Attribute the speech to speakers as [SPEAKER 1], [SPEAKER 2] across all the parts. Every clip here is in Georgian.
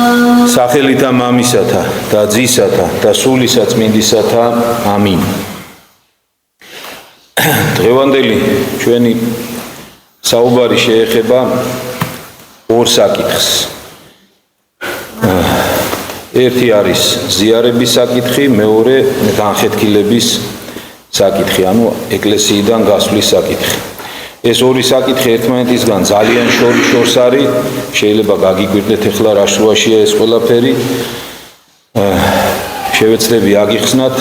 [SPEAKER 1] სახელითა მამისათა და ძისათა და სულისა წმინდისათა ამინ. დღევანდელი ჩვენი საუბარი შეეხება ორ საკითხს. ერთი არის ზიარების საკითხი, მეორე განხეთქილების საკითხი, ანუ ეკლესიიდან გასვლის საკითხი. ეს ორი საკითხი ერთმანეთისგან ძალიან შორს არის, შეიძლება გაგიკვირდეთ ახლა რა შუაშია ეს ყველაფერი. შევეცდები აგიხსნათ.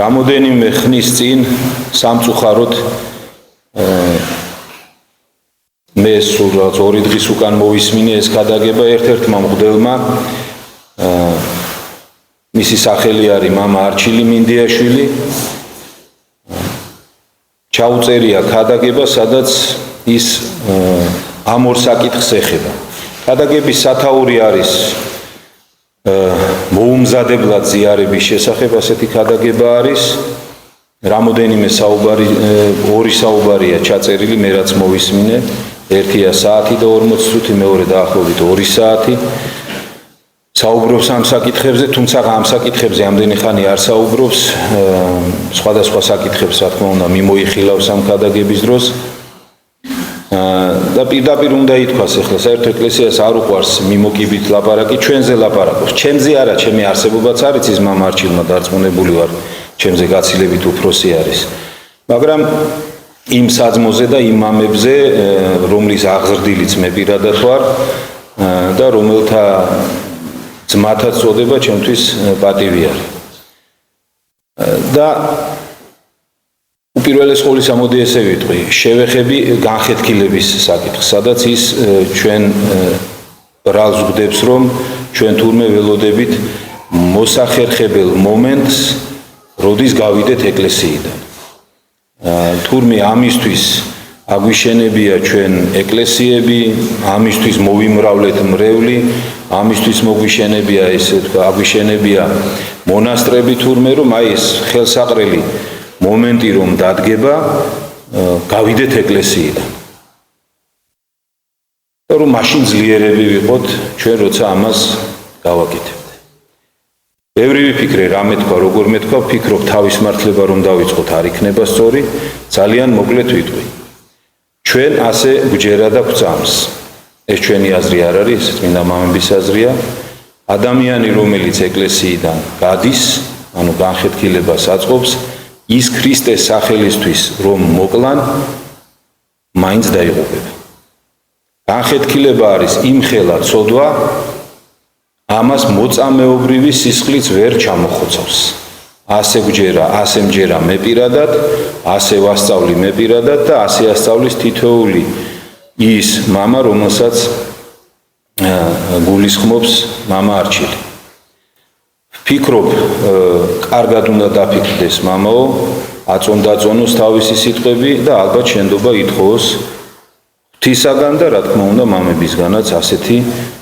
[SPEAKER 1] რამოდენიმე ხნის წინ სამწუხაროდ მე სულაც 2 დღის უკან მოვისმინე ეს ქადაგება ერთ-ერთმა მღვდელმა, მისი სახელი არის მამა არჩილი მინდიაშვილი. ჩაუწერია ქადაგება, სადაც ის ამ ორ საკითხს ეხება. ქადაგების სათაური არის მოუმზადებლად ზიარების შესახებ, ასეთი ქადაგება არის. რამოდენიმე საუბარი, ორი საუბარია ჩაწერილი, მე რაც მოვისმინე. ერთია საათი და 40 წუთი, მეორე დაახლოებით 2 საათი. საუბრობს ამ საკითხებზე, თუმცა ამ საკითხებზე ამდენი ხანი არ საუბრობს, სხვადასხვა საკითხებს რა თქმა უნდა მიმოიხილავს ამ ქადაგების დროს. და პირდაპირ უნდა ითქვას, ახლა საერთო ეკლესიას არ უყვარს მიმოკიბით ლაპარაკი, ჩვენზე ლაპარაკობს. ჩემზე არა, ჩემი არსებობაც არ იცის მამა არჩილმა დარწმუნებული ვარ, ჩემზე გაცილებით უფროსი არის. მაგრამ იმ საძმოზე და იმ მამებზე, რომლის აღზრდილიც მე პირადად ვარ და რომელთა ძმათა წოდება ჩემთვის პატივი არის. და უპირველეს ყოვლისა მოდი ესე ვიტყვი, შევეხები განხეთქილების საკითხს, სადაც ის ჩვენ ბრალს ვგდებს, რომ ჩვენ თურმე ველოდებით მოსახერხებელ მომენტს, როდის გავიდეთ ეკლესიიდან. თურმე ამისთვის აგვიშენებია ჩვენ ეკლესიები, ამისთვის მოვიმრავლეთ მრევლი, ამისთვის მოგვიშენებია ესე თქვა, აგვიშენებია მონასტრები თურმე, რომ აი ეს ხელსაყრელი მომენტი რომ დადგება, გავიდეთ ეკლესიიდან. რომ მაშინ ძლიერები ვიყოთ ჩვენ როცა ამას გავაკეთებთ. ბევრი ვიფიქრე, რა მეთქვა, როგორ მეთქვა, ვფიქრობ თავის მართლება რომ დავიწყოთ არ იქნება სწორი, ძალიან მოკლედ ვიტყვი. ჩვენ ასე გვჯერა და გვწამს. ეს ჩვენი აზრი არ არის, ეს წმინდა მამების აზრია. ადამიანი, რომელიც ეკლესიიდან გადის, ანუ განხეთქილებას აწყობს, ის ქრისტეს სახელისთვის რომ მოკლან, მაინც დაიღუპება. განხეთქილება არის იმხელა ცოდვა, ამას მოწამეობრივი სისხლიც ვერ ჩამოხოცავს. ასე გვჯერა, ასე მჯერა მე პირადად, ასე ვასწავლი მე პირადად და ასე ასწავლის თითოეული ის მამა, რომელსაც გულისხმობს მამა არჩილი. ვფიქრობ, კარგად უნდა დაფიქრდეს მამაო, აწონდაწონოს თავისი სიტყვები და ალბათ შენდობა ითხოვოს ღვთისაგან და რა თქმა უნდა მამებისგანაც ასეთი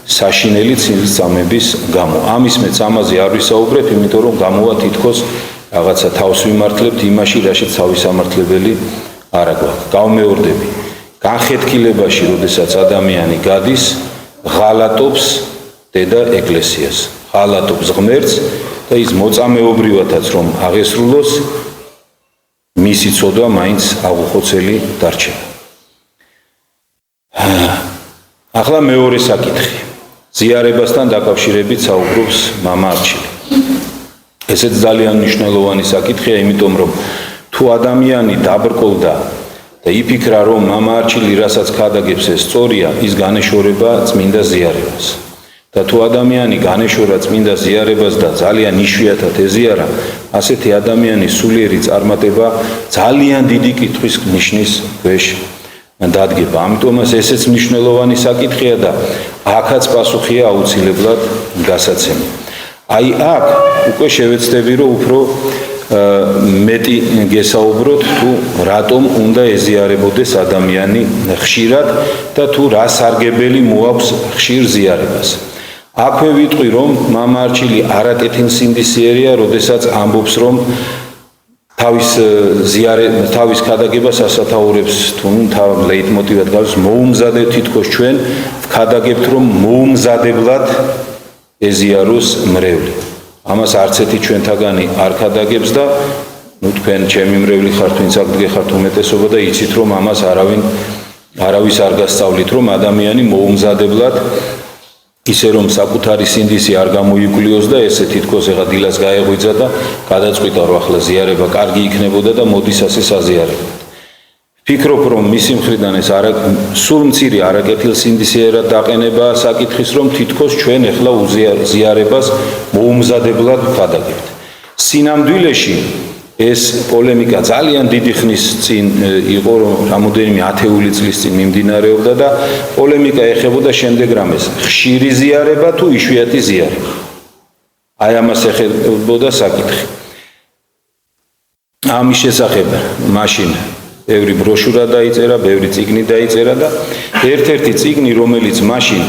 [SPEAKER 1] საშინელი წამების გამო. ამის მეც ამაზე არ ვისაუბრებ, იმიტომ რომ გამოვა თითქოს რაღაცა თავს ვიმართლებთ იმაში, რაშიც თავის სამართლებელი არ აგვაქვს. გავმეორდები. განხეთქილებაში, როდესაც ადამიანი გადის, ღალატობს დედა ეკლესიას, ღალატობს ღმერთს და ის მოწამეობრივათაც რომ აღესრულოს, მისი ცოდვა მაინც აღუხოცელი დარჩება. ახლა მეორე საკითხი. ზიარებასთან დაკავშირებით საუბრობს მამა არჩილი. ესეც ძალიან მნიშვნელოვანი საკითხია, იმიტომ რომ თუ ადამიანი დაბრკოლდა და იფიქრა, რომ მამა არჩილი რასაც ქადაგებს ეს სწორია, ის განეშორება წმინდა ზიარებას. და თუ ადამიანი განეშორა წმინდა ზიარებას და ძალიან იშვიათად ეზიარა, ასეთი ადამიანის სულიერი წარმატება ძალიან დიდი კითხვის ნიშნის ქვეშ დადგება. ამიტომაც ესეც მნიშვნელოვანი საკითხია და აქაც პასუხია აუცილებლად გასაცემი. აი აქ უკვე შევეცდები, რომ უფრო მეტი გესაუბროთ, თუ რატომ უნდა ეზიარებოდეს ადამიანი ხშირად და თუ რა სარგებელი მოაქვს ხშირ ზიარებას. აქვე ვიტყვი, რომ მამა არჩილი არაკეთილსინდისიერია, როდესაც ამბობს, რომ თავის ქადაგებას ასათაურებს თუ თავ ლეიტმოტივად გავს მოუმზადეთ თითქოს ჩვენ ვქადაგებთ რომ მოუმზადებლად ეზიაროს მრევლი ამას არც ერთი ჩვენთაგანი არ ქადაგებს და თქვენ ჩემი მრევლი ხართ ვინც აქ გეხართ უმეტესობა და იცით რომ ამას არავის არ გასწავლით რომ ადამიანი მოუმზადებლად ისე რომ საკუთარი სინდისი არ გამოიკვლიოს და ესე თითქოს ეხა დილას გაეღვიძა და გადაწყვიტა რომ ახლა ზიარება კარგი იქნებოდა და მოდის ასე საზიარებოდ. ვფიქრობ რომ მისი მხრიდან ეს სულ მცირე არაკეთილ სინდისიერად დაყენება საკითხის რომ თითქოს ჩვენ ეხლა ზიარებას მოუმზადებლად ვქადაგებთ. სინამდვილეში ეს პოლემიკა ძალიან დიდი ხნის წინ იყო რომ რამოდენიმე ათეული წლის წინ მიმდინარეობდა და პოლემიკა ეხებოდა შემდეგ რამეს ხშირი ზიარება თუ იშვიათი ზიარება აი ამას ეხებოდა საკითხი ამის შესახებ მაშინ ბევრი ბროშურა დაიწერა ბევრი წიგნი დაიწერა და ერთ-ერთი წიგნი რომელიც მაშინ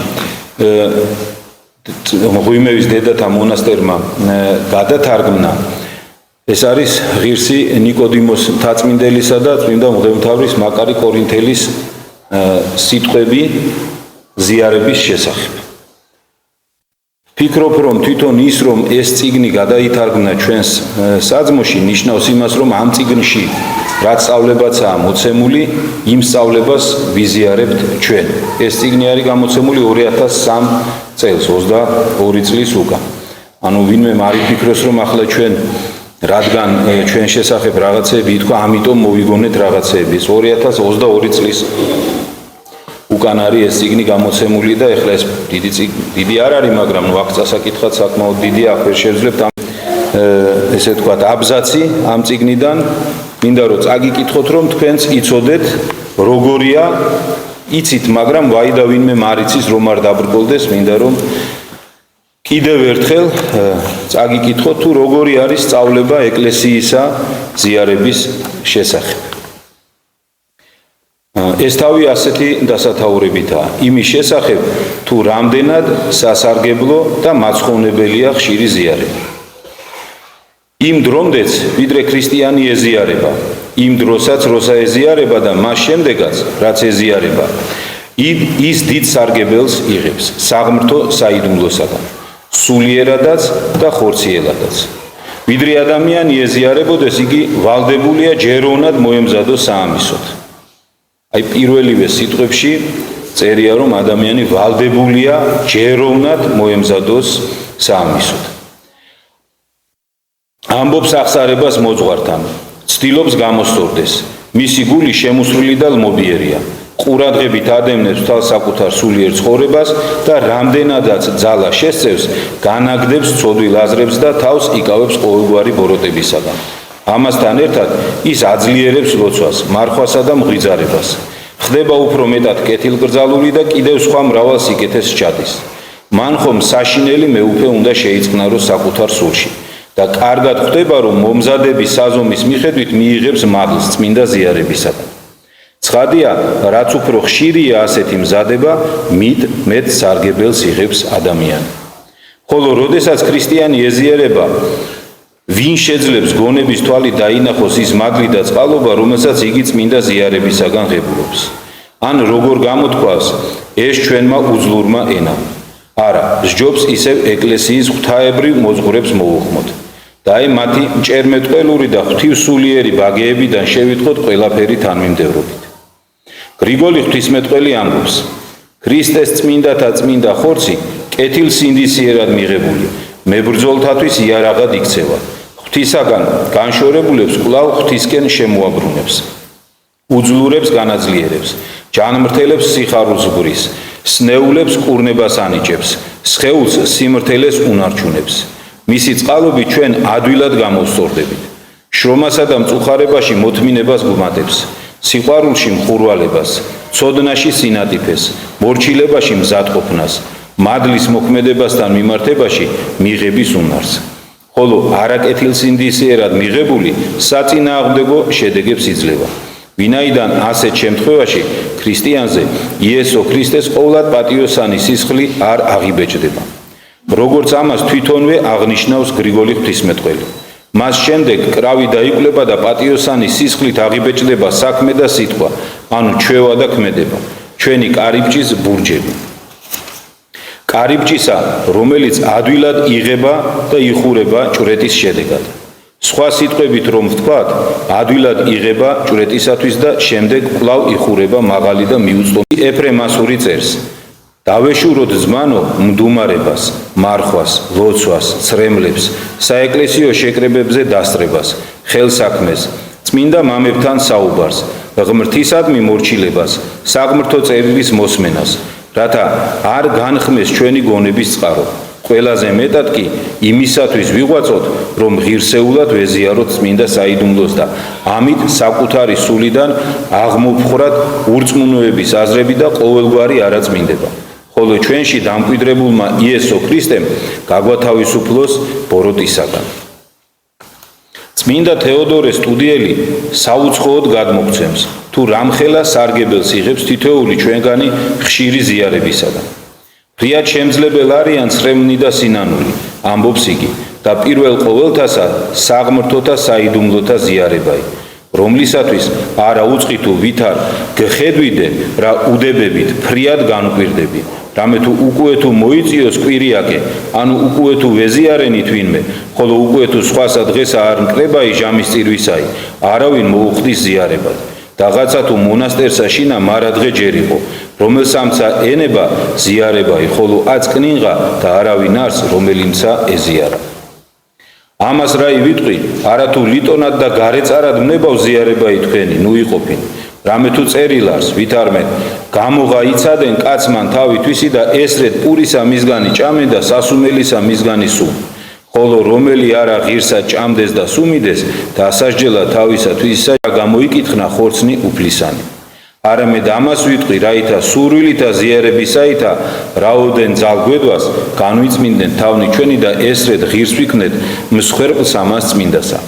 [SPEAKER 1] ღვიმევის დედათა მონასტერმა გადათარგმნა ეს არის ღირსი ნიკოდიმოს მთაწმინდელისა და წმინდა მღვდელმთავრის მაკარი კორინთელის სიტყვები ზიარების შესახებ. ვფიქრობ რომ თვითონ ის რომ ეს წიგნი გადაითარგმნა ჩვენს საძმოში ნიშნავს იმას რომ ამ წიგნში რაც სწავლებაცაა მოცემული იმ სწავლებას ვიზიარებთ ჩვენ. ეს წიგნი არის გამოცემული 2003 წელს 22 წლის უკან. ანუ ვინმე არ იფიქროს რომ ახლა ჩვენ რადგან ჩვენ შესახებ რაღაცეები ითქვა, ამიტომ მოვიგონეთ რაღაცეები. 2022 წლის უკან არის ეს წიგნი გამოცემული და ეხლა ეს დიდი არ არის, მაგრამ ნუ აქ წასაკითხად საკმაოდ დიდია, აქ ვერ შევძლებთ ესე ვთქვათ აბზაცი ამ წიგნიდან. მინდა რომ წაგიკითხოთ რომ თქვენც იცოდეთ როგორია, იცით, მაგრამ ვაი და ვინმე არ იცის რომ არ დაბრკოლდეს, მინდა რომ კიდევ ერთხელ წაგიკითხოთ თუ როგორი არის სწავლება ეკლესიისა ზიარების შესახებ. ეს თავი ასეთი დასათაურებითაა იმის შესახებ თუ რამდენად სასარგებლო და მაცხოვნებელია ხშირი ზიარება. იმ დრომდეც ვიდრე ქრისტიანი ეზიარება, იმ დროსაც როცა ეზიარება და მას შემდეგაც რაც ეზიარება, ის დიდ სარგებელს იღებს საღმრთო საიდუმლოსაგან. სულიერადაც და ხორციელადაც. ვიდრე ადამიანი ეზიარებოდეს, იგი ვალდებულია ჯეროვნად მოემზადოს საამისოდ. აი პირველივე სიტყვებში წერია რომ ადამიანი ვალდებულია ჯეროვნად მოემზადოს საამისოდ. ამბობს აღსარებას მოძღვართან, ცდილობს გამოსწორდეს, მისი გული შემოსვლილი და ლმობიერია. ყურადღებით ადევნებს თავს საკუთარ სულიერ ცხოვრებას და რამდენადაც ძალა შესწევს, განაგდებს ცოდვილ აზრებს და თავს იკავებს ყოველგვარი ბოროტებისაგან. ამასთან ერთად ის აძლიერებს ლოცვას, მარხვასა და მღვიძარებას. ხდება უფრო მეტად კეთილგრძალული და კიდევ სხვა მრავალ სიკეთეს სჩადის. მან ხომ საშინელი მეუფე უნდა შეიწყნაროს საკუთარ სულში და კარგად ხდება რომ მომზადების საზომის მიხედვით მიიღებს მადლს წმინდა ზიარებისაგან. ცხადია, რაც უფრო ხშირია ასეთი მზადება, მით მეტ სარგებელს იღებს ადამიანი. ხოლო როდესაც ქრისტიანი ეზიარება, ვინ შეძლებს გონების თვალით დაინახოს ის მადლი და წყალობა, რომელსაც იგი წმინდა ზიარებისაგან ღებულობს. ან როგორ გამოთქვას, ეს ჩვენმა უძლურმა ენამ. არა, სჯობს ისევ ეკლესიის ღვთაებრივ მოძღვრებს მოუხმოთ. და აი მათი მჭერმეტყველური და ღვთივსულიერი ბაგეებიდან შევიტყოთ ყველაფერი თანმიმდევრობით. გრიგოლი ღვთისმეტყველი ამბობს, ქრისტეს წმინდათა წმინდა ხორცი კეთილ სინდისიერად მიღებული, მებრძოლთათვის იარაღად იქცევა, ღვთისაგან განშორებულებს კვლავ ღვთისკენ შემოაბრუნებს, უძლურებს განაძლიერებს, ჯანმრთელებს სიხარულს ღვრის, სნეულებს კურნებას ანიჭებს, სხეულს სიმრთელეს უნარჩუნებს. მისი წყალობით ჩვენ ადვილად გამოვსწორდებით, შრომასა და მწუხარებაში მოთმინებას გვუმატებს, სიყვარულში მხურვალებას, ცოდნაში სინატიფეს, მორჩილებაში მზადყოფნას, მადლის მოქმედებასთან მიმართებაში მიღების უნარს. ხოლო არაკეთილ სინდისიერად მიღებული საწინააღმდეგო შედეგებს იძლევა. ვინაიდან ასეთ შემთხვევაში ქრისტიანზე იესო ქრისტეს ყოვლად პატიოსანი სისხლი არ აღიბეჭდება. როგორც ამას თვითონვე აღნიშნავს გრიგოლი ღვთისმეტყველი. მას შემდეგ კრავი დაიკვლება და პატიოსანი სისხლით აღიბეჭდება საქმე და სიტყვა, ანუ ჩვევა და ქმედება, ჩვენი კარიბჭის ბურჯები. კარიბჭისა, რომელიც ადვილად იღება და იხურება ჭვრეტის შედეგად. სხვა სიტყვებით რომ ვთქვათ, ადვილად იღება ჭვრეტისათვის და შემდეგ კვლავ იხურება მაღალი და მიუწვდომი. ეფრემასური წერს. დავეშუროთ ზმანო მდუმარებას, მარხვას, ლოცვას, ცრემლებს, საეკლესიო შეკრებებზე დასწრებას, ხელსაქმეს, წმინდა მამებთან საუბარს, ღმრთისადმი მორჩილებას, საღმრთო წერილის მოსმენას, რათა არ განხმეს ჩვენი გონების წყარო. ყველაზე მეტად კი იმისათვის ვიღვაწოთ, რომ ღირსეულად ვეზიაროთ წმინდა საიდუმლოს და ამით საკუთარი სულიდან აღმოფხრათ ურწმუნოების აზრები და ყოველგვარი არაწმინდება. ხოლო ჩვენში დამკვიდრებულმა იესო ქრისტემ გაგვათავისუფლოს ბოროტისაგან. წმინდა თეოდორე სტუდიელი საუცხოოდ გადმოგცემს, თუ რამხელა სარგებელს იღებს თითოეული ჩვენგანი ხშირი ზიარებისაგან. ფრიად შემძლebel არიან ცრემლი და სინანული, ამბობს იგი, და პირველ ყოველთასა საღმრთოთა საიდუმლოთა ზიარებაი, რომლისათვის არა უწყი თუ ვითარ გხედვიდე რა უდებებით ფრიად განკვირდები, რამე თუ უკვე თუ მოიწიოს კვირიაკე, ანუ უკვე თუ ვეზიარენი თვინმე, ხოლო უკვე თუ სხვასა დღესა არ მკრებაი ჟამის წირვისაი, არავინ მოუხდის ზიარებად. დაღაცა თუ მონასტერსა შინა მარადღე ჯერ იყო, რომელსამცა ენება ზიარებაი, ხოლო აწკნინღა და არავინ არს, რომელიმცა ეზიარა. ამას რაი ვიტყვი, არა თუ ლიტონად და გარეწარად მნებავ ზიარებაი თქვენი, ნუ იყოფინ. რამე თუ წერილარს, ვითარმე, გამოღა იცადენ კაცმან თავი თვისი და ესრეთ პურისა მისგანი ჭამენ და სასუმელისა მისგანი სუმ. ხოლო რომელი არა ღირსად ჭამდეს და სუმიდეს და ასასჯელა თავისა თვისა გამოიკითხნა ხორცნი უფლისანი. არამედ ამას ვიტყვი, რაითა სურვილითა ზიარებისაითა რაოდენ ძალგვედვას განვიწმინდნენ თავნი ჩვენი და ესრეთ ღირს ვიქნეთ მსხვერპლს ამას წმინდასა.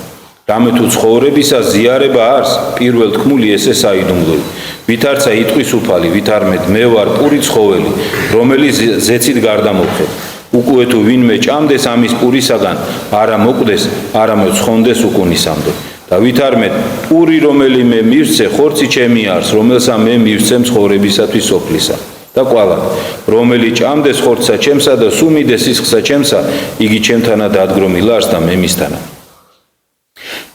[SPEAKER 1] რამე თუ ცხოვრებისა ზიარება არს, პირველ თქმული ესე საიდუმლოი. ვითარცა იტყვის უფალი, ვითარმედ მე ვარ პური ცხოველი, რომელიც ზეცით გარდამოვხედ. უკვე თუ ვინმე ჭამდეს ამის პურისაგან, არა მოკვდეს, არამედ ცხონდეს უკუნისამდე. და ვითარმედ პური რომელიმე მივცე ხორცი ჩემი არს, რომელსა მე მივცემ ცხოვრებისათვის სოფლისა. და კვალად, რომელი ჭამდეს ხორცსა ჩემსა და სუმიდეს სისხლსა ჩემსა, იგი ჩემთანა დადგრომილ არს და მე მისთანა.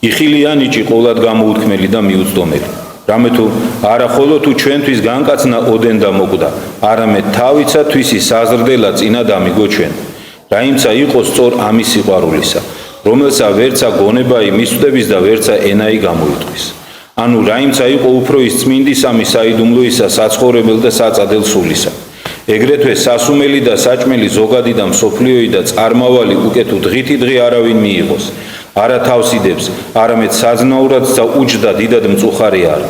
[SPEAKER 1] იხილია ნიჭი ყოვლად გამოუთქმელი და მიუწვდომელი. რამე თუ არა ხოლო თუ ჩვენთვის განკაცნა ოდენ და მოკვდა, არამედ თავიცა თვისი საზრდელა წინა დამიგო ჩვენ. რაიმცა იყოს სწორ ამის სიყვარულისა, რომელსა ვერცა გონებაი მისვდების და ვერცა ენაი გამოიტყვის. ანუ რაიმცა იყო უფრო ის წმინდისამი საიდუმლოისა საცხოვრებელ და საწადელ სულისა. ეგრეთვე სასუმელი და საჭმელი ზოგადი და მსოფლიოი და წარმავალი უკვე თუ დღითი დღე არავინ მიიღოს. არა თავსიდებს, არამედ საზნაურად და უჯდა დიდად მწუხარე არ.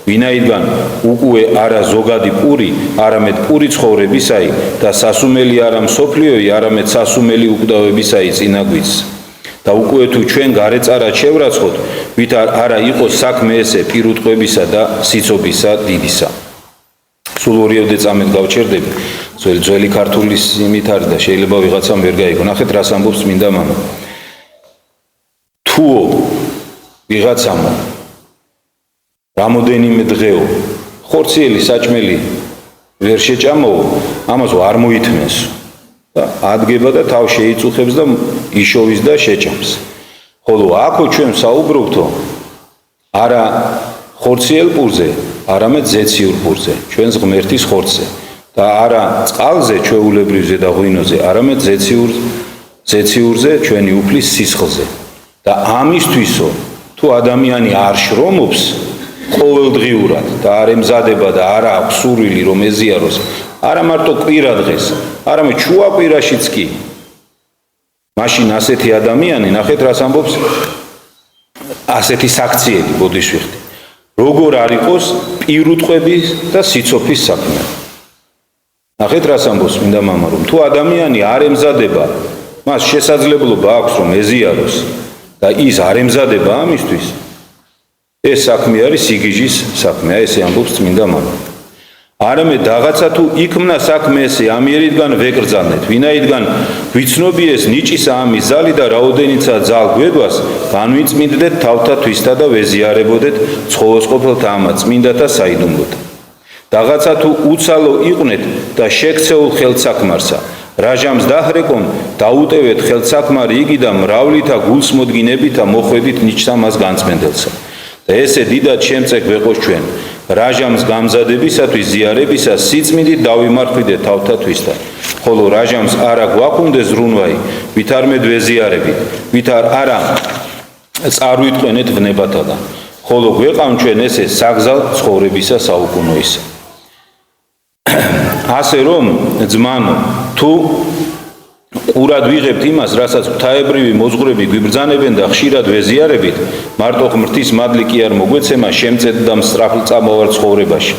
[SPEAKER 1] ვინაიდან უკვე არა ზოგადი პური, არამედ პური ცხოვრებისაი და სასუმელი არა მსოფლიოი, არამედ სასუმელი უკვდავებისაი წინა გვიც. და უკვე თუ ჩვენ გარეწარად შევრაცხოთ, ვით არა იყოს საქმე ესე პირუტყვებისა და სიცობისა დიდისა. სულ ორიოდე წამით გავჩერდები, ძველი ქართულის იმით არის და შეიძლება ვიღაცამ ვერ გაიგო. ნახეთ რას ამბობს წმინდა მამა. თუო ვიღაცამო რამოდენიმე დღეო ხორციელი საჭმელი ვერ შეჭამოო, ამას არ მოითმენს და ადგება და თავ შეიწუხებს და იშოვის და შეჭამს. ხოლო აქო ჩვენ საუბრობთო არა ხორციელ პურზე, არამედ ზეციურ პურზე, ჩვენს ღმერთის ხორცზე და არა წყალზე ჩვეულებრივზე და ღვინოზე, არამედ ზეციურზე ჩვენი უფლის სისხლზე. და ამისთვისო თუ ადამიანი არ შრომობს ყოველდღიურად და არ ემზადება და არ აქვს სურვილი რომ ეზიაროს, არა მარტო კვირა დღეს, არამედ შუა კვირაშიც კი. მაშინ ასეთი ადამიანი, ნახეთ რას ამბობს, ასეთი საქციელი ბოდიშვიხტი. როგორ არ იყოს პირუტყვების და სიცოფის საქმე. ნახეთ რას ამბობს მინდა მამა, რომ თუ ადამიანი არ ემზადება, მას შესაძლებლობა აქვს რომ ეზიაროს და ის არ ემზადება ამისთვის, ეს საქმე არის სიგიჟის საქმე, ესე ამბობს წმინდა მამა. არამედ რაღაცა თუ იქმნა საქმე ესე ამიერიდან ვეკრძალნეთ, ვინაიდან ვიცნობიეს ნიჭისა ამის ზალი და რაოდენიცა ძალ გვებას, განვიწმინდდეთ თავთა თვისთა და ვეზიარებოდეთ ცხოვოს ყოფილთა ამა წმინდათა საიდუმლოთა. Რაღაცა თუ უცალო იყვნეთ და შეგცეულ ხელსაქმარსა, რაჟამს დაჰრეკონ, დაუტევეთ ხელსაქმარი იგი და მრავლითა გულს მოდგინებითა მოხვედით ნიჭსა მას განწმენდელსა. და ესე დიდად შემწე გვეყოს ჩვენ, რაჟამს გამზადებისათვის ზიარებისა სიწმინდით დავიმარხვიდეთ თავთა თვისთან. ხოლო რაჟამს არა გვაქვს ზრუნვაი, ვით არ მედვეზიარებით, ვით არა წარვიტყვენეთ ვნებათაგან. ხოლო გვეყავთ ჩვენ ესე საგზალ ცხოვრებისა საუკუნოისა. ასე რომ ძმანო, თუ ყურად ვიღებთ იმას, რასაც ღვთაებრივი მოძღვრები გვიბრძანებენ და ხშირად ვეზიარებით, მარტო ღმრთის მადლი კი არ მოგვეცემა შემწედ და მსწრაფწამავალ ცხოვრებაში.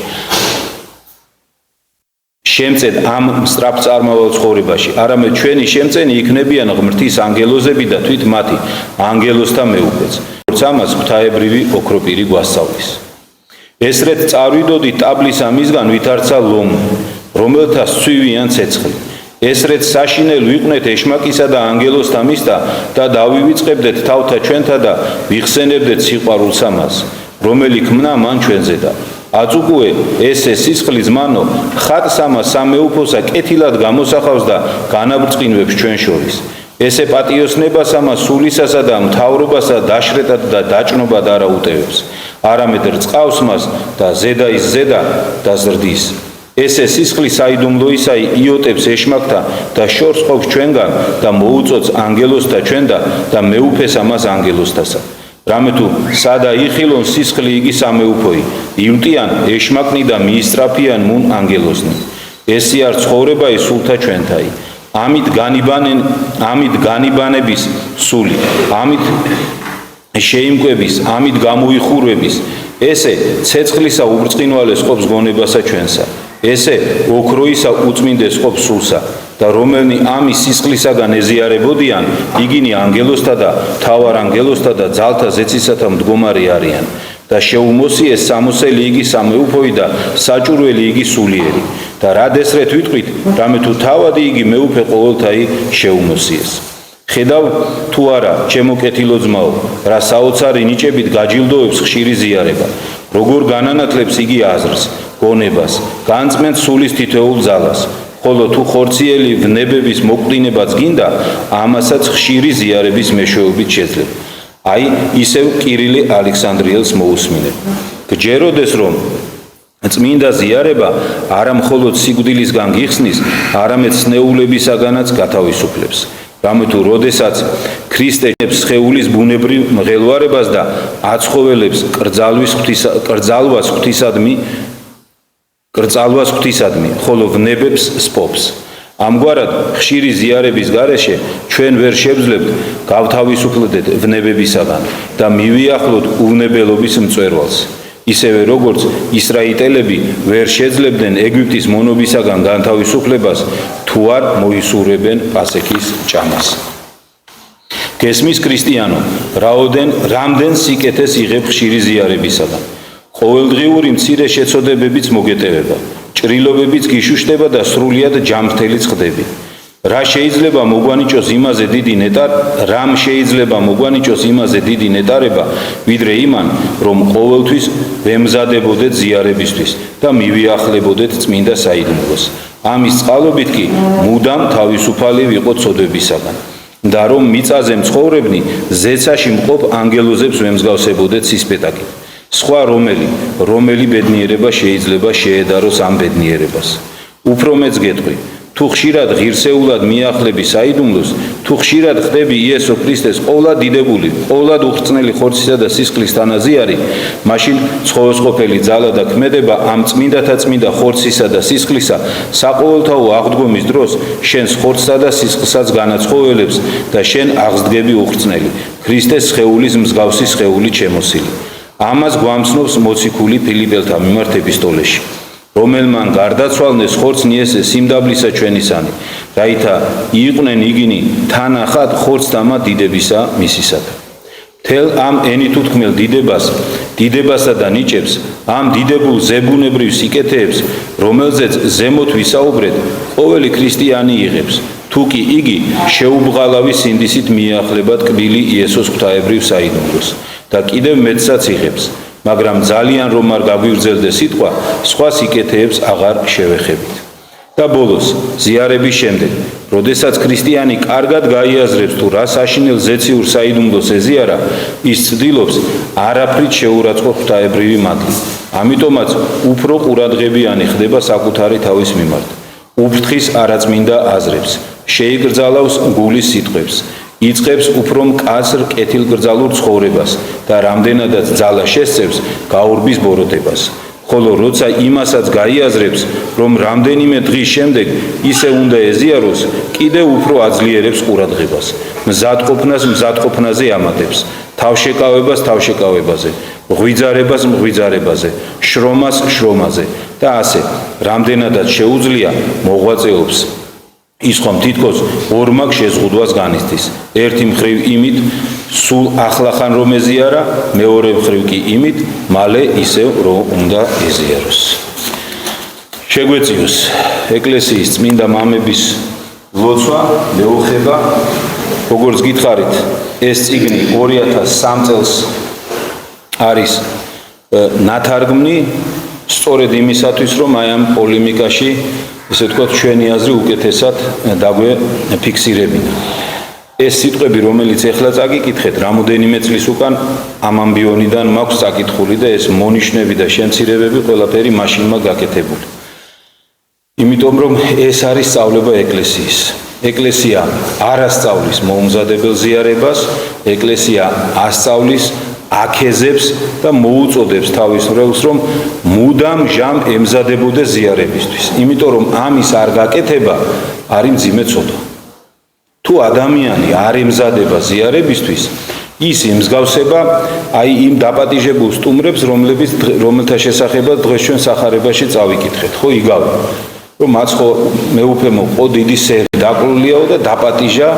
[SPEAKER 1] შემწედ ამ მსწრაფწამავალ ცხოვრებაში, არამედ ჩვენი შემწენი იქნებიან ღმრთის ანგელოზები და თვით მათი ანგელოზთა მეუფეც. როგორც ამას ღვთაებრივი ოქროპირი გვასწავლის. ესრეთ წარვიდოდი ტაბლისა მისგან ვითარცა ლომი, რომელთა სვივიან ცეცხლი. ესრეთ საშინელ ვიყვნეთ ეშმაკისა და ანგელოზთა მისთა და დავივიწყებდეთ თავთა ჩვენთა და ვიხსენებდეთ სიყვარულსა მას, რომელი ქმნა მან ჩვენზე და აწუկუე ესე სისხლი ზმანო ხატსამა სამეუფოსა კეთილად გამოსახავს და განაბრწყინვებს ჩვენ შორის. ესე პატიოსნებასამა სულისასა და მთავრობასა დაშრეტად და დაჭნობად არა უტევებს, არამედ რწყავს მას და ზედა ის ზედა დაზრდის. ესე სისხლი საიდუმლოისაი იოტებს ეშმაკთა და შორს ყოფს ჩვენგან და მოუწოდს ანგელოზთა ჩვენდა და მეუფეს ამას ანგელოზთასა. რამე თუ სადა იხილონ სისხლი იგი სამეუფოი, იუტიან ეშმაკნი და მიისწრაფიან მუნ ანგელოზნი. ესი არ ცხოვრებაი სულთა ჩვენთაი. ამით განიბანების სული, ამით შეიმკვების, ამით გამოიხურვების. ესე ცეცხლისა უბრწყინვალეს ყოფს გონებასა ჩვენსა. ესე ოქროისა უწმინდეს ყოფს სულსა და რომელნი ამის სისხლისაგან ეზიარებოდიან, იგინი ანგელოზთა და თავარ ანგელოზთა და ძალთა ზეცისათა მდგომარი არიან და შეუმოსიეს სამოსელი იგი სამეუფოი და საჭურველი იგი სულიერი და რად ესრეთ ვიტყვით, რამე თუ თავადი იგი მეუფე ყოველთაი შეუმოსიეს. ხედავ თუ არა, ჩემო კეთილო ძმაო, რა საოცარი ნიჭებით გაჯილდოვებს ხშირი ზიარება, როგორ განანათლებს იგი აზრს, გონებას, განწმენთ სულის თითოეულ ძალას, ხოლო თუ ხორციელი ვნებების მოკვდინებაც გინდა, ამასაც ხშირი ზიარების მეშვეობით შეძლებ. აი, ისევ კირილე ალექსანდრიელს მოусმინებ. გჯეროდეს რომ წმინდა ზიარება არა მხოლოდ სიკვდილისგან გიხსნის, არამედ სნეულებისაგანაც გათავისუფლებს. რამე თუ როდესაც ქრისტე სხეულის ბუნებრივ მღელვარებას და აცხოველებს კრძალვას ღვთისადმი, ხოლო ვნებებს სპობს. ამგვარად ხშირი ზიარების გარეშე ჩვენ ვერ შევძლებთ გავთავისუფლდეთ ვნებებისაგან და მივიახლოთ უვნებელობის მწვერვალს. ისევე როგორც ისრაელელები ვერ შეძლებდნენ ეგვიპტის მონობისაგან განთავისუფლებას, თუ არ მოისურვებენ პასექის ჭამას. გესმის ქრისტიანო, რამდენ სიკეთეს იღებ ხშირი ზიარებისაგან. ყოველდღიური მცირე შეცოდებებიც მოგეტევება, ჭრილობებიც გიშუშტება და სრულიად ჯანმრთელიც ხდები. რამ შეიძლება მოგვანიჭოს იმაზე დიდი ნეტარება, ვიდრე იმან, რომ ყოველთვის ვემზადებოდეთ ზიარებისთვის და მივიახლებოდეთ წმინდა საიდუმლოს. ამის წყალობით კი მუდამ თავისუფალი ვიყოთ ცოდებისაგან. და რომ მიწაზე მცხოვრებნი ზეცაში მყოფ ანგელოზებს ვემსგავსებოდეთ სისპეტაკით. სხვა რომელი ბედნიერება შეიძლება შეედაროს ამ ბედნიერებას. უფრო მეც გეტყვი, თუ ხშირად ღირსეულად მიახლები საიდუმლოს, თუ ხშირად ხდები იესო ქრისტეს ყოვლად დიდებული, ყოვლად უხრწნელი ხორცისა და სისხლის თანაზიარი, მაშინ ცხოველსყოფელი ძალა და ქმედება ამ წმინდათა წმინდა ხორცისა და სისხლისა საყოველთაო აღდგომის დროს შენს ხორცსა და სისხლსაც განაცხოველებს და შენ აღსდგები უხრწნელი, ქრისტეს სხეულის მსგავსი სხეულით შემოსილი. ამას გვამცნობს მოციქული ფილიპელთა მიმართ ეპისტოლეში, რომელმან გარდაცვალნეს ხორცნი ესე სიმდაბლისა ჩვენისანი, რაითა იყვნენ იგინი თანახად ხორცთამა დიდებისა მისისათა. მთელ ამ ენით უთქმელ დიდებას დიდებასა და ნიჭებს, ამ დიდებულ ზებუნებრივ სიკეთეებს, რომელზეც ზემოთ ვისაუბრეთ, ყოველი ქრისტიანი იღებს, თუ კი იგი შეუბღალავი სინდისით მიახლება ტკბილი იესოს ღვთაებრივ საიდუმლოს და კიდევ მეტსაც იღებს, მაგრამ ძალიან რომ არ გაგვიგრძელდეს სიტყვა, სხვა სიკეთეებს აღარ შევეხებით. და ბოლოს, ზიარების შემდეგ, როდესაც ქრისტიანი კარგად გაიაზრებს თუ რა საშინელ ზეციურ საიდუმლოს ეზიარა, ის ცდილობს არაფრით შეურაცხყოფ ღვთაებრივი მადლი. ამიტომაც უფრო ყურადღებიანი ხდება საკუთარი თავის მიმართ. უფრთხის არაწმინდა აზრებს, შეიგრძალავს გულის სიტყვებს, იწყებს უფრო მკაცრ კეთილგრძალურ ცხოვრებას და რამდენადაც ძალა შესწევს გაურბის ბოროტებას. ხოლო როცა იმასაც გაიაზრებს, რომ რამდენიმე დღის შემდეგ ისე უნდა ეზიაროს, კიდევ უფრო აძლიერებს ყურადღებას, მზადყოფნას მზადყოფნაზე ამატებს, თავშეკავებას თავშეკავებაზე, ღვიძარებას მღვიძარებაზე, შრომას შრომაზე და ასე, რამდენადაც შეუძლია მოღვაწეობს. ის ხომ თითქოს ორმაგ შეზღუდვას განიცდის. ერთი მხრივ იმით, სულ ახლახან რომ ეზიარა, მეორე მხრივ კი იმით, მალე ისევ რომ უნდა ეზიაროს. შეგვეციოს ეკლესიის წმინდა მამების ლოცვა, მეუხება, როგორც გითხარით, ეს წიგნი 2003 წელს არის ნათარგმნი, სწორედ იმისათვის, რომ აი ამ პოლემიკაში ესე ვთქვათ, ჩვენი აზრი უკეთესად დაგვეფიქსირებინა. ეს სიტყვები, რომელიც ეხლა წაგიკითხეთ, რამოდენიმე წლის უკან ამ ამბიონიდან მაქვს წაკითხული და ეს მონიშნები და შემცირებები ყველაფერი მაშინმა გაკეთებული. იმიტომ რომ ეს არის სწავლება ეკლესიის. ეკლესია არ ასწავლის მოუმზადებელ ზიარებას, ეკლესია ასწავლის აქეზებს და მოუწოდებს თავის როლს, რომ მუდამ ჟამ ემზადებოდეს ზიარებისთვის. იმიტომ რომ ამის არ გაკეთება არის მძიმე ცოდვა. თუ ადამიანი არ ემზადება ზიარებისთვის, ის იმსგავსება აი იმ დაპატიჟებულ სტუმრებს, რომელთა შესახებაც დღეს ჩვენ სახარებაში წავიკითხეთ, ხო იგავი, რომ მაც ხო მეუფემო ყო დიდი სერი დაკლულიაო და დაპატიჟა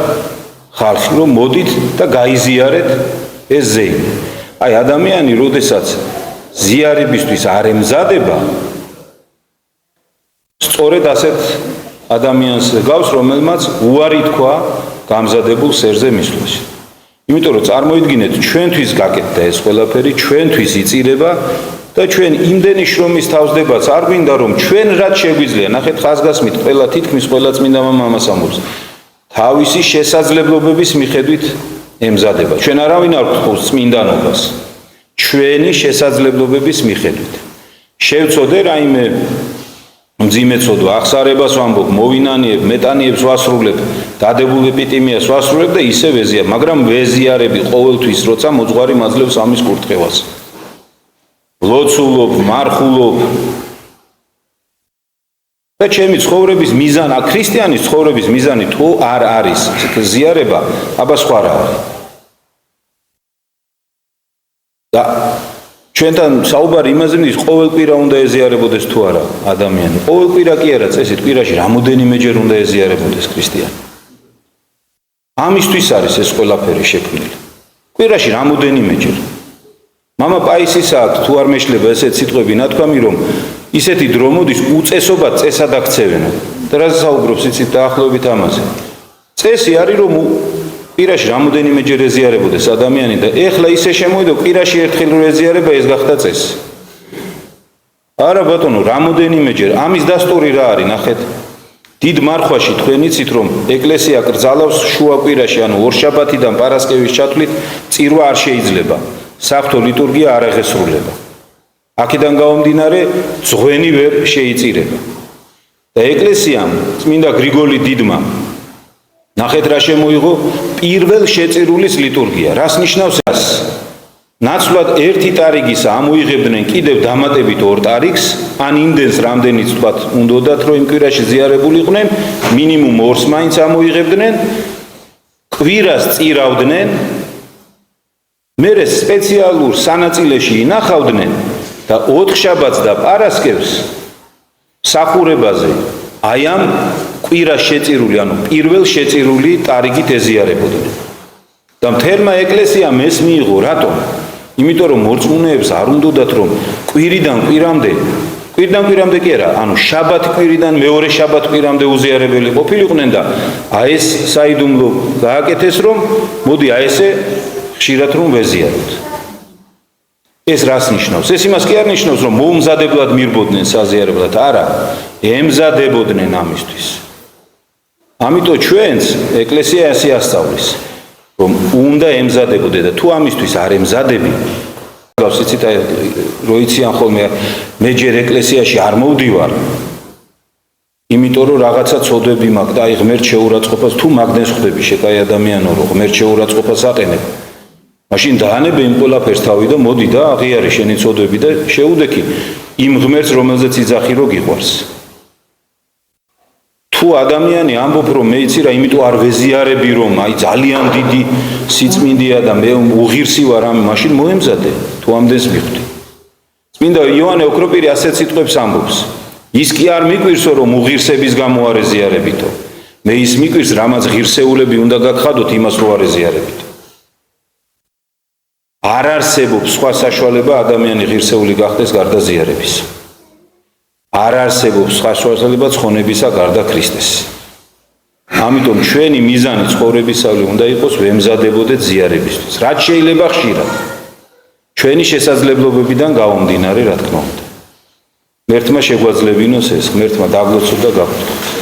[SPEAKER 1] ხალხი, რომ მოდით და გაიზიარეთ ეს ზეიმი. აი ადამიანი, როდესაც ზიარებისთვის არ ემზადება, სწორედ ასეთ ადამიანს გავს, რომელმაც უარი თქვა გამზადებულ სერზე მისვლაში. იმიტომ რომ წარმოიდგინეთ, ჩვენთვის გაკეთდა ეს ყველაფერი, ჩვენთვის იწირება და ჩვენ იმდენი შრომის თავსდებაც არ გვინდა, რომ ჩვენ რაც შეგვიძლია, ნახეთ ხაზგასმით, ყველა თითქმის ყველა წმინდა მამა ამას ამბობს, თავისი შესაძლებლობების მიხედვით ემზადება. ჩვენ არავინ არ გვთხოვს წმინდანობას, ჩვენი შესაძლებლობების მიხედვით. შევწოდე რაიმე მძიმე ცოდვა, ახსარებას ვამბობ, მოვინანიებ, მეტანიებს ვასრულებ, დადებულ ეპიტიმიას ვასრულებ და ისევ ვეზიარ, მაგრამ ვეზიარები ყოველთვის, როცა მოძღვარი მაძლევს ამის კურთხევას. ლოცულობ, მარხულობ და ჩემი ცხოვრების მიზანი, ქრისტიანის ცხოვრების მიზანი თუ არ არის ზიარება, აბა სხვა რა არის. და ჩვენთან საუბარი იმაზე მის ყოველ კვირა უნდა ეზიარებოდეს თუ არა ადამიანი. ყოველ კვირა კი არა, წესით კვირაში რამოდენიმეჯერ უნდა ეზიარებოდეს ქრისტიანი. ამისთვის არის ეს ყველაფერი შექმნილი. კვირაში რამოდენიმეჯერ. მამა პაისის აქვს თუ არ მეშლება ესეთ სიტყვები ნათქვამი, რომ ისეთი დრო მოდის უწესობად წესად აქცევენ. და რაზე საუბრობს იცით დაახლოებით ამაზე. წესი არის რომ კვირაში რამოდენიმეჯერ ეზიარებოდეს ადამიანი და ეხლა ისე შემოვიდა კვირაში ერთხელ რო ეზიარება ეს გახდა წესი. არა ბატონო, რამოდენიმეჯერ ამის დასტური რა არის, ნახეთ. დიდ მარხვაში თქვენ იცით რომ ეკლესია კრძალავს შუა კვირაში, ანუ ორშაბათიდან პარასკევის ჩათვლით წირვა არ შეიძლება. საღვთო ლიტურგია არ აღესრულება. აქედან გამომდინარე ძღვენი ვერ შეიწირება. და ეკლესიამ წმინდა გრიგოლი დიდმა ნახეთ რა შემოიღო პირველ შეწირულის ლიტურგია. რას ნიშნავს ეს? ნაცვლად ერთი ტარიგისა ამოიღებდნენ კიდევ დამატებით ორ ტარიგს, ან იმდენს რამდენიც თქვათ უნდათ რომ იმ კვირაში ზიარებულიყვნენ, მინიმუმ ორს მაინც ამოიღებდნენ, კვირას წირავდნენ, მერე სპეციალურ სანაწილეში ინახავდნენ და ოთხშაბათს და პარასკევს სახურებაზე აი ამ კვირას შეწირული, ანუ პირველ შეწირული ტარიგით ეზიარებოდნენ. და მთელმა ეკლესიამ ეს მიიღო, რატომ? იმიტომ რომ მორწმუნეებს არ უნდათ რომ კვირიდან კვირამდე კი არა, ანუ შაბათ კვირიდან მეორე შაბათ კვირამდე უზიარებელი ყოფილიყვნენ და აი ეს საიდუმლო გააკეთეს რომ მოდი აი ესე ხშირად რომ ვეზიაროთ. ეს რას ნიშნავს? ეს იმას კი არ ნიშნავს რომ მოუმზადებლად მირბოდნენ საზიარებლად, არა, ემზადებოდნენ ამისთვის. ამიტომ ჩვენც ეკლესია ასე ასწავლის, რომ უნდა ემზადებოდე და თუ ამისთვის არ ემზადები, იცით აი როიციან ხოლმე მე ჯერ ეკლესიაში არ მოვდივარ, იმიტომ რომ რაღაცა ცოდვები მაქვს და აი ღმერთ შეურაცხყოფას თუ მაგდენს ხვდები შეკაი ადამიანო რომ ღმერთ შეურაცხყოფას აყენებ. მაშინ დაანებე იმ ყველაფერს თავი და მოდი და აღიარე შენი ცოდვები და შეუდექი იმ ღმერთს რომელზეც იძახი რომ გიყვარს. თუ ადამიანი ამბობ რომ მე იცი რა იმიტომ არ ვეზიარები რომ აი ძალიან დიდი სიწმინდეა და მე უღირსი ვარ ამ მაშინ მოემზადე თუ ამდენს მიხვდი. წმინდა იოანე ოქროპირი ასეთ სიტყვებს ამბობს. ის კი არ მიკვირსო რომ უღირსების გამო არ ეზიარებითო. მე ის მიკვირს რამაც ღირსეულები უნდა გაგხადოთ იმას რო არ ეზიარებით. არ არსებობს სხვა საშუალება ადამიანი ღირსეული გახდეს გარდა ზიარების. არ არსებობს სხვა საშუალება ცხონებისა გარდა ქრისტეს. ამიტომ ჩვენი მიზანი ცხოვრებისავე უნდა იყოს ვემზადებოდეთ ზიარებისთვის. რაც შეიძლება ხშირად. ჩვენი შესაძლებლობებიდან გამომდინარე, რა თქმა უნდა. ღმერთმა შეგვაძლებინოს ეს, ღმერთმა დაგლოცოთ და გავხდით.